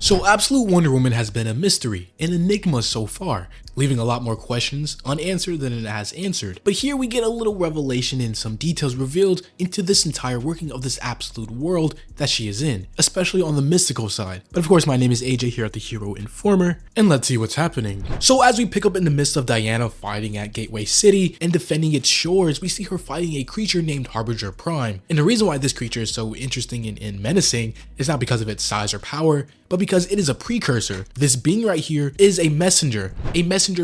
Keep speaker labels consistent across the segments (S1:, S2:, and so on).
S1: So Absolute Wonder Woman has been a mystery, an enigma so far, leaving a lot more questions unanswered than it has answered. But here we get a little revelation and some details revealed into this entire working of this absolute world that she is in, especially on the mystical side. But of course, my name is AJ here at the Hero Informer, and let's see what's happening. So as we pick up in the midst of Diana fighting at Gateway City and defending its shores, we see her fighting a creature named Harbinger Prime. And the reason why this creature is so interesting and menacing is not because of its size or power, but because it is a precursor. This being right here is a messenger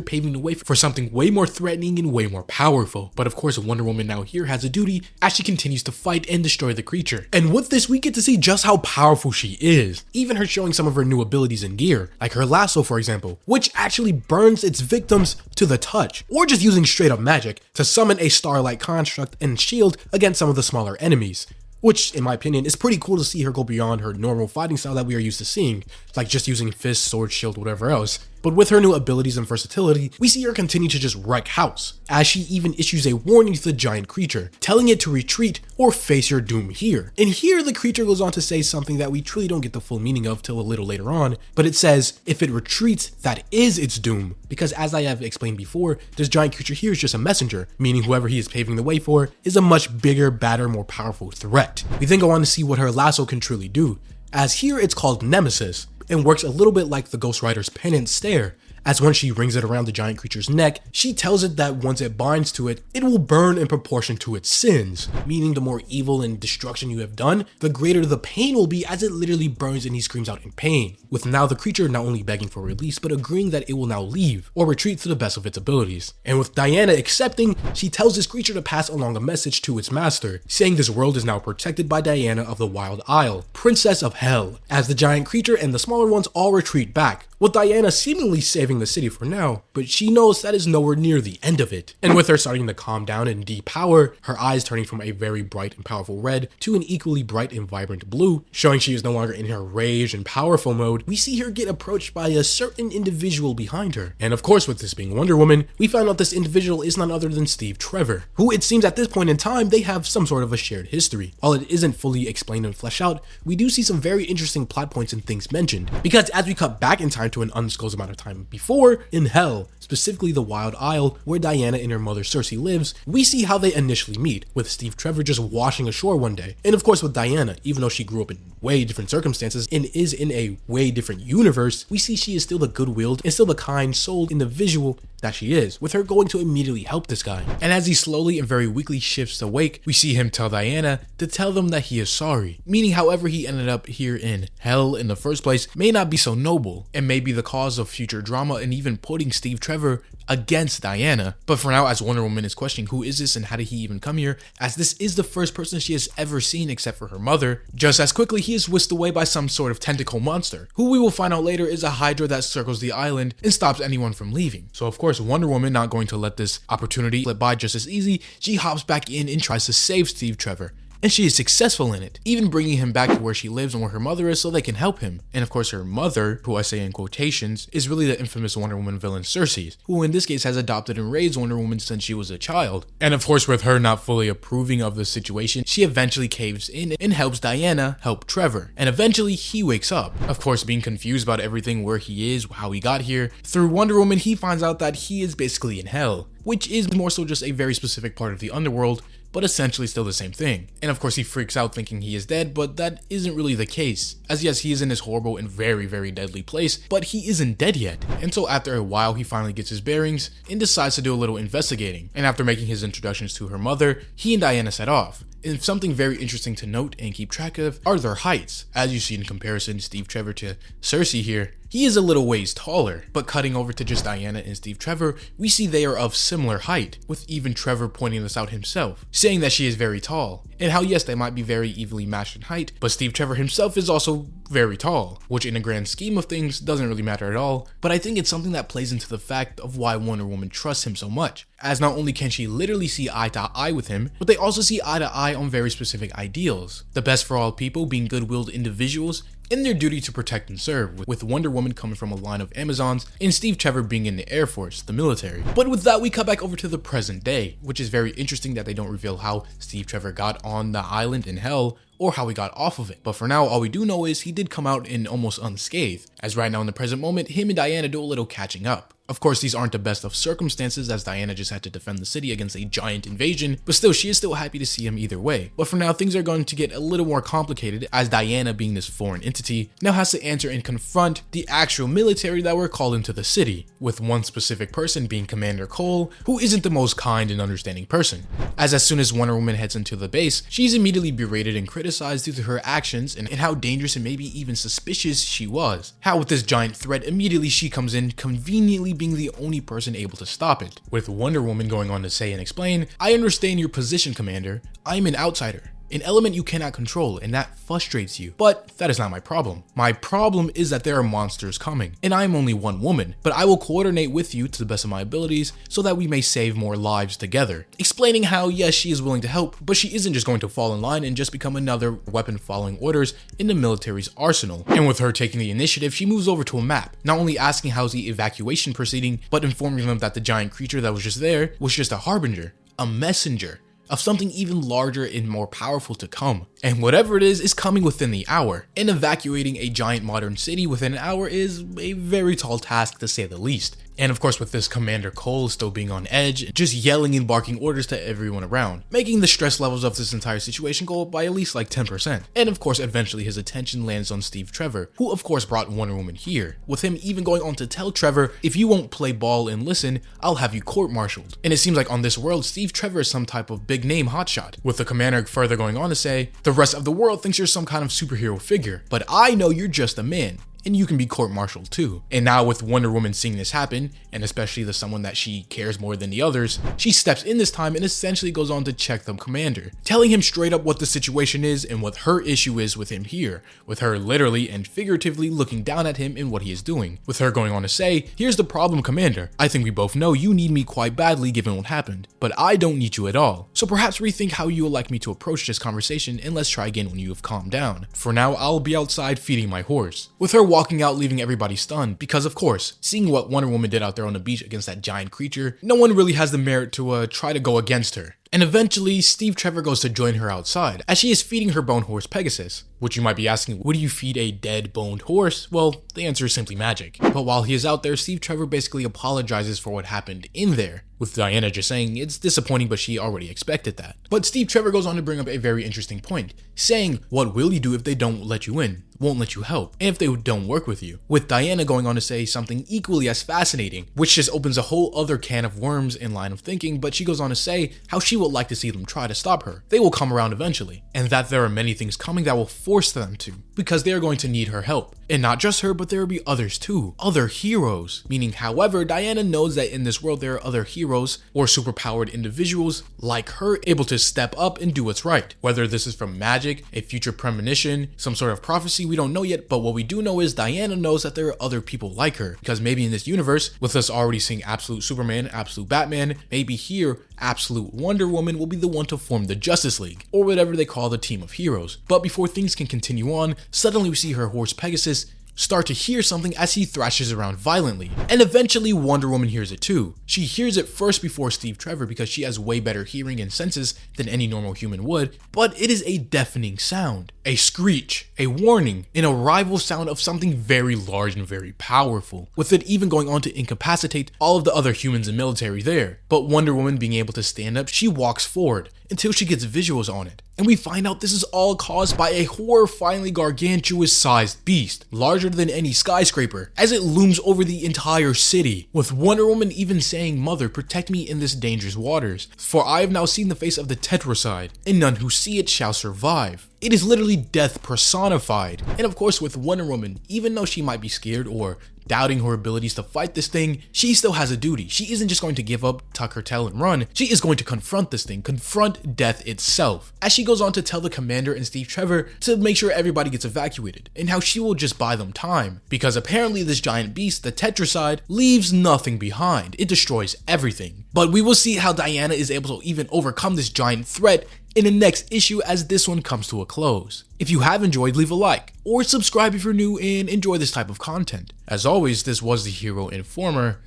S1: paving the way for something way more threatening and way more powerful. But of course, Wonder Woman now here has a duty as she continues to fight and destroy the creature. And with this, we get to see just how powerful she is. Even her showing some of her new abilities and gear, like her lasso for example, which actually burns its victims to the touch, or just using straight up magic to summon a star-like construct and shield against some of the smaller enemies. Which, in my opinion, is pretty cool to see her go beyond her normal fighting style that we are used to seeing, like just using fist, sword, shield, whatever else. But with her new abilities and versatility, we see her continue to just wreck house, as she even issues a warning to the giant creature, telling it to retreat or face your doom here. And here the creature goes on to say something that we truly don't get the full meaning of till a little later on, but it says, if it retreats, that is its doom. Because as I have explained before, this giant creature here is just a messenger, meaning whoever he is paving the way for is a much bigger, badder, more powerful threat. We then go on to see what her lasso can truly do, as here it's called Nemesis, and works a little bit like the Ghost Rider's penance stare, as when she rings it around the giant creature's neck, she tells it that once it binds to it, it will burn in proportion to its sins, meaning the more evil and destruction you have done, the greater the pain will be as it literally burns and he screams out in pain, with now the creature not only begging for release, but agreeing that it will now leave, or retreat to the best of its abilities. And with Diana accepting, she tells this creature to pass along a message to its master, saying this world is now protected by Diana of the Wild Isle, Princess of Hell, as the giant creature and the smaller ones all retreat back, with Diana seemingly saving the city for now, but she knows that is nowhere near the end of it. And with her starting to calm down and depower, her eyes turning from a very bright and powerful red to an equally bright and vibrant blue, showing she is no longer in her rage and powerful mode, we see her get approached by a certain individual behind her. And of course, with this being Wonder Woman, we find out this individual is none other than Steve Trevor, who it seems at this point in time they have some sort of a shared history. While it isn't fully explained and fleshed out, we do see some very interesting plot points and things mentioned, because as we cut back in time to an undisclosed amount of time before, in Hell, specifically the Wild Isle, where Diana and her mother Cersei lives, we see how they initially meet, with Steve Trevor just washing ashore one day. And of course with Diana, even though she grew up in way different circumstances and is in a way different universe, we see she is still the good-willed and still the kind-souled individual that she is, with her going to immediately help this guy. And as he slowly and very weakly shifts awake, we see him tell Diana to tell them that he is sorry, meaning however he ended up here in Hell in the first place may not be so noble, and may be the cause of future drama and even putting Steve Trevor against Diana. But for now, as Wonder Woman is questioning who is this and how did he even come here, as this is the first person she has ever seen except for her mother, just as quickly he is whisked away by some sort of tentacle monster, who we will find out later is a Hydra that circles the island and stops anyone from leaving. So of course Wonder Woman, not going to let this opportunity slip by just as easy, she hops back in and tries to save Steve Trevor. And she is successful in it, even bringing him back to where she lives and where her mother is so they can help him. And of course her mother, who I say in quotations, is really the infamous Wonder Woman villain Cersei, who in this case has adopted and raised Wonder Woman since she was a child. And of course with her not fully approving of the situation, she eventually caves in and helps Diana help Trevor. And eventually he wakes up, of course being confused about everything, where he is, how he got here. Through Wonder Woman he finds out that he is basically in Hell, which is more so just a very specific part of the underworld, but essentially still the same thing. And of course he freaks out thinking he is dead, but that isn't really the case, as yes, he is in this horrible and very, very deadly place, but he isn't dead yet. And so after a while he finally gets his bearings and decides to do a little investigating, and after making his introductions to her mother, he and Diana set off. And something very interesting to note and keep track of are their heights. As you see in comparison, Steve Trevor to Cersei here, he is a little ways taller, but cutting over to just Diana and Steve Trevor, we see they are of similar height, with even Trevor pointing this out himself, saying that she is very tall, and how yes, they might be very evenly matched in height, but Steve Trevor himself is also very tall, which in a grand scheme of things doesn't really matter at all, but I think it's something that plays into the fact of why Wonder Woman trusts him so much, as not only can she literally see eye to eye with him, but they also see eye to eye on very specific ideals. The best for all people being good-willed individuals, in their duty to protect and serve, with Wonder Woman coming from a line of Amazons and Steve Trevor being in the Air Force, the military. But with that, we cut back over to the present day, which is very interesting that they don't reveal how Steve Trevor got on the island in hell or how he got off of it. But for now, all we do know is he did come out in almost unscathed, as right now in the present moment, him and Diana do a little catching up. Of course, these aren't the best of circumstances, as Diana just had to defend the city against a giant invasion, but still, she is still happy to see him either way. But for now, things are going to get a little more complicated, as Diana, being this foreign entity, now has to answer and confront the actual military that were called into the city, with one specific person being Commander Cole, who isn't the most kind and understanding person. As soon as Wonder Woman heads into the base, she's immediately berated and criticized due to her actions and how dangerous and maybe even suspicious she was. How with this giant threat, immediately she comes in, conveniently being the only person able to stop it, with Wonder Woman going on to say and explain, "I understand your position, Commander. I'm an outsider, an element you cannot control, and that frustrates you. But that is not my problem. My problem is that there are monsters coming, and I am only one woman, but I will coordinate with you to the best of my abilities so that we may save more lives together." Explaining how, yes, she is willing to help, but she isn't just going to fall in line and just become another weapon following orders in the military's arsenal. And with her taking the initiative, she moves over to a map, not only asking how's the evacuation proceeding, but informing them that the giant creature that was just there was just a harbinger, a messenger of something even larger and more powerful to come. And whatever it is coming within the hour. And evacuating a giant modern city within an hour is a very tall task, to say the least. And of course, with this, Commander Cole still being on edge, just yelling and barking orders to everyone around, making the stress levels of this entire situation go up by at least like 10%. And of course, eventually his attention lands on Steve Trevor, who of course brought Wonder Woman here, with him even going on to tell Trevor, "If you won't play ball and listen, I'll have you court-martialed." And it seems like on this world, Steve Trevor is some type of big name hotshot, with the commander further going on to say, "The rest of the world thinks you're some kind of superhero figure, but I know you're just a man, and you can be court-martialed too." And now with Wonder Woman seeing this happen, and especially the someone that she cares more than the others, she steps in this time and essentially goes on to check the commander, telling him straight up what the situation is and what her issue is with him here, with her literally and figuratively looking down at him and what he is doing, with her going on to say, "Here's the problem, Commander. I think we both know you need me quite badly given what happened, but I don't need you at all. So perhaps rethink how you would like me to approach this conversation, and let's try again when you have calmed down. For now, I'll be outside feeding my horse." With her walking out, leaving everybody stunned, because of course, seeing what Wonder Woman did out there on the beach against that giant creature, no one really has the merit to try to go against her. And eventually, Steve Trevor goes to join her outside, as she is feeding her bone horse Pegasus. Which you might be asking, would you feed a dead boned horse? Well, the answer is simply magic. But while he is out there, Steve Trevor basically apologizes for what happened in there, with Diana just saying it's disappointing, but she already expected that. But Steve Trevor goes on to bring up a very interesting point, saying, "What will you do if they don't let you in? Won't let you help, and if they don't work with you?" With Diana going on to say something equally as fascinating, which just opens a whole other can of worms in line of thinking, but she goes on to say how she would like to see them try to stop her. They will come around eventually, and that there are many things coming that will force them to, because they are going to need her help. And not just her, but there will be others too, other heroes. Meaning, however, Diana knows that in this world there are other heroes or superpowered individuals like her able to step up and do what's right. Whether this is from magic, a future premonition, some sort of prophecy, we don't know yet, but what we do know is Diana knows that there are other people like her, because maybe in this universe, with us already seeing absolute Superman, absolute Batman, maybe here, absolute Wonder Woman will be the one to form the Justice League, or whatever they call the team of heroes. But before things can continue on, suddenly we see her horse Pegasus start to hear something as he thrashes around violently. And eventually Wonder Woman hears it too. She hears it first before Steve Trevor because she has way better hearing and senses than any normal human would, but it is a deafening sound, a screech, a warning, an arrival sound of something very large and very powerful, with it even going on to incapacitate all of the other humans and military there. But Wonder Woman being able to stand up, she walks forward until she gets visuals on it. And we find out this is all caused by a horrifyingly gargantuous sized beast, larger than any skyscraper, as it looms over the entire city, with Wonder Woman even saying, "Mother, protect me in this dangerous waters, for I have now seen the face of the Tetracide, and none who see it shall survive." It is literally death personified. And of course with Wonder Woman, even though she might be scared or doubting her abilities to fight this thing, she still has a duty. She isn't just going to give up, tuck her tail and run. She is going to confront this thing, confront death itself. As she goes on to tell the commander and Steve Trevor to make sure everybody gets evacuated, and how she will just buy them time. Because apparently this giant beast, the Tetracide, leaves nothing behind. It destroys everything. But we will see how Diana is able to even overcome this giant threat in the next issue as this one comes to a close. If you have enjoyed, leave a like, or subscribe if you're new and enjoy this type of content. As always, this was the Hero Informer,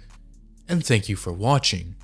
S1: and thank you for watching.